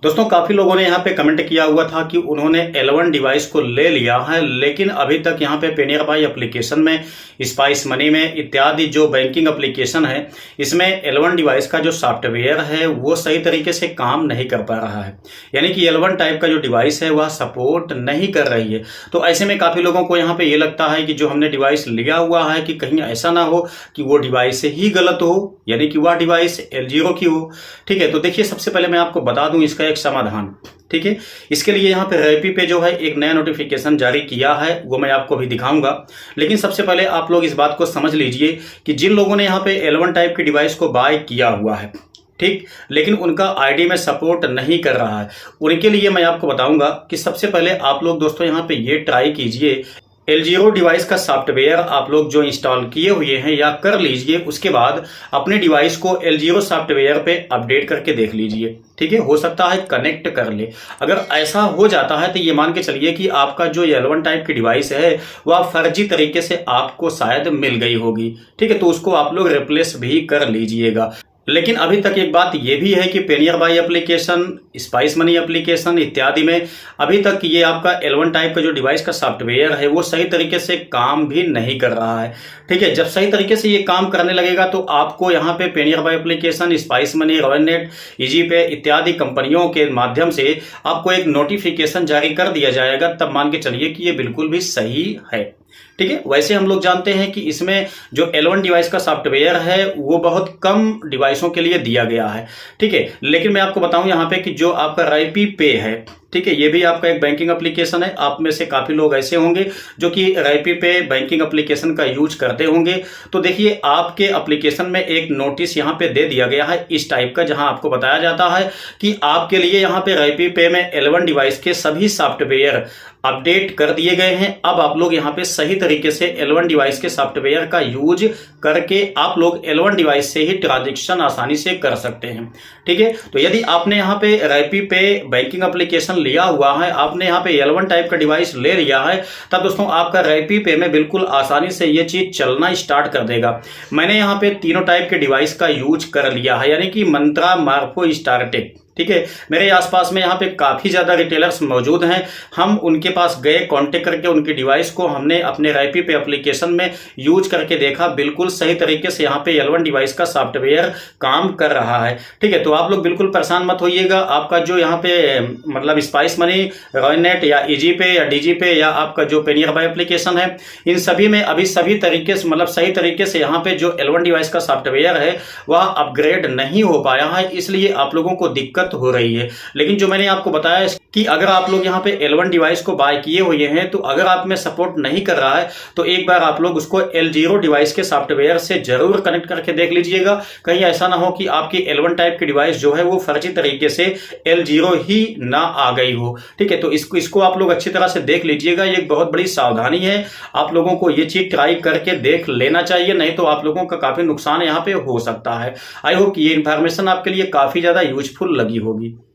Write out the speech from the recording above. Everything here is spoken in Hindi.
दोस्तों काफी लोगों ने यहाँ पे कमेंट किया हुआ था कि उन्होंने L1 डिवाइस को ले लिया है, लेकिन अभी तक यहाँ पे पेनियर बाई एप्लीकेशन में, स्पाइस मनी में इत्यादि जो बैंकिंग एप्लीकेशन है, इसमें L1 डिवाइस का जो सॉफ्टवेयर है वो सही तरीके से काम नहीं कर पा रहा है। यानी कि L1 टाइप का जो डिवाइस है वह सपोर्ट नहीं कर रही है। तो ऐसे में काफी लोगों को यहाँ पे ये लगता है कि जो हमने डिवाइस लिया हुआ है कि कहीं ऐसा ना हो कि वो डिवाइस ही गलत हो, यानी कि वह डिवाइस L0 की हो। ठीक है, तो देखिए सबसे पहले मैं आपको बता दूं इसका एक समाधान। ठीक है, इसके लिए यहाँ पे रैपी पे जो है एक नया नोटिफिकेशन जारी किया है, वो मैं आपको अभी दिखाऊंगा। लेकिन सबसे पहले आप लोग इस बात को समझ लीजिए कि जिन लोगों ने यहाँ पे L1 टाइप की डिवाइस को बाय किया हुआ है, ठीक, लेकिन उनका आईडी में सपोर्ट नहीं कर रहा है, उनके लिए मैं आपको बताऊंगा कि सबसे पहले आप लोग दोस्तों यहाँ पे ये ट्राई कीजिए, L0 डिवाइस का सॉफ्टवेयर आप लोग जो इंस्टॉल किए हुए हैं या कर लीजिए, उसके बाद अपने डिवाइस को L0 सॉफ्टवेयर पे अपडेट करके देख लीजिए। ठीक है, हो सकता है कनेक्ट कर ले। अगर ऐसा हो जाता है तो ये मान के चलिए कि आपका जो L1 टाइप की डिवाइस है वह फर्जी तरीके से आपको शायद मिल गई होगी। ठीक है, तो उसको आप लोग रिप्लेस भी कर लीजिएगा। लेकिन अभी तक एक बात यह भी है कि Payeer by application, Spice money application इत्यादि में अभी तक ये आपका L1 टाइप का जो डिवाइस का सॉफ्टवेयर है वो सही तरीके से काम भी नहीं कर रहा है। ठीक है, जब सही तरीके से ये काम करने लगेगा तो आपको यहाँ पे PayNearby application, Spice Money, Roinet, easy pay इत्यादि कंपनियों के माध्यम से आपको एक नोटिफिकेशन जारी कर दिया जाएगा, तब मान के चलिए कि ये बिल्कुल भी सही है। ठीक है, वैसे हम लोग जानते हैं कि इसमें जो L1 डिवाइस का सॉफ्टवेयर है वो बहुत कम डिवाइसों के लिए दिया गया है। ठीक है, लेकिन मैं आपको बताऊं यहाँ पे कि जो आपका रैपी पे है, ठीक है, ये भी आपका एक बैंकिंग एप्लीकेशन है। आप में से काफी लोग ऐसे होंगे जो कि रैपी पे बैंकिंग एप्लीकेशन का यूज करते होंगे। तो देखिए आपके एप्लीकेशन में एक नोटिस यहाँ पे दे दिया गया है इस टाइप का, जहां आपको बताया जाता है कि आपके लिए यहाँ पे रैपी पे में L1 डिवाइस के सभी सॉफ्टवेयर अपडेट कर दिए गए हैं। अब आप लोग यहाँ पे सही तरीके से L1 डिवाइस के सॉफ्टवेयर का यूज करके आप लोग L1 डिवाइस से ही ट्रांजैक्शन आसानी से कर सकते हैं। ठीक है, तो यदि आपने यहाँ पे रैपी पे बैंकिंग एप्लीकेशन लिया हुआ है, आपने यहाँ पे L1 टाइप का डिवाइस ले लिया है, तब दोस्तों आपका रैपी पे में बिल्कुल आसानी से ये चीज चलना स्टार्ट कर देगा। मैंने यहाँ पे तीनों टाइप के डिवाइस का यूज कर लिया है, यानी कि मंत्रा, मार्को, स्टारटेक। ठीक है, मेरे आसपास में यहाँ पे काफी ज्यादा रिटेलर्स मौजूद हैं। हम उनके पास गए, कांटेक्ट करके उनकी डिवाइस को हमने अपने रैपी पे एप्लीकेशन में यूज करके देखा, बिल्कुल सही तरीके से यहाँ पे L1 डिवाइस का सॉफ्टवेयर काम कर रहा है। ठीक है, तो आप लोग बिल्कुल परेशान मत होइएगा। आपका जो यहाँ पे मतलब स्पाइस मनी, रॉयनेट या इजी पे या डीजी पे या आपका जो पेनियर बाई एप्लीकेशन है, इन सभी में अभी सभी तरीके से मतलब सही तरीके से यहाँ पे जो L1 डिवाइस का सॉफ्टवेयर है वह अपग्रेड नहीं हो पाया है, इसलिए आप लोगों को दिक्कत हो रही है। लेकिन जो मैंने आपको बताया कि अगर आप लोग यहाँ पे L1 डिवाइस को बाय किए हुए हैं, तो अगर आप में सपोर्ट नहीं कर रहा है तो एक बार आप लोग उसको L0 डिवाइस के सॉफ्टवेयर से जरूर कनेक्ट करके देख लीजिएगा। कहीं ऐसा ना हो कि आपकी L1 टाइप की डिवाइस जो है वो फर्जी तरीके से L0 ही ना आ गई हो। ठीक है, तो इसको आप लोग अच्छी तरह से देख लीजिएगा। ये एक बहुत बड़ी सावधानी है, आप लोगों को ये चीज ट्राई करके देख लेना चाहिए, नहीं तो आप लोगों का काफी नुकसान यहाँ पे हो सकता है। आई होप कि ये इन्फॉर्मेशन आपके लिए काफी ज्यादा यूजफुल लगी होगी।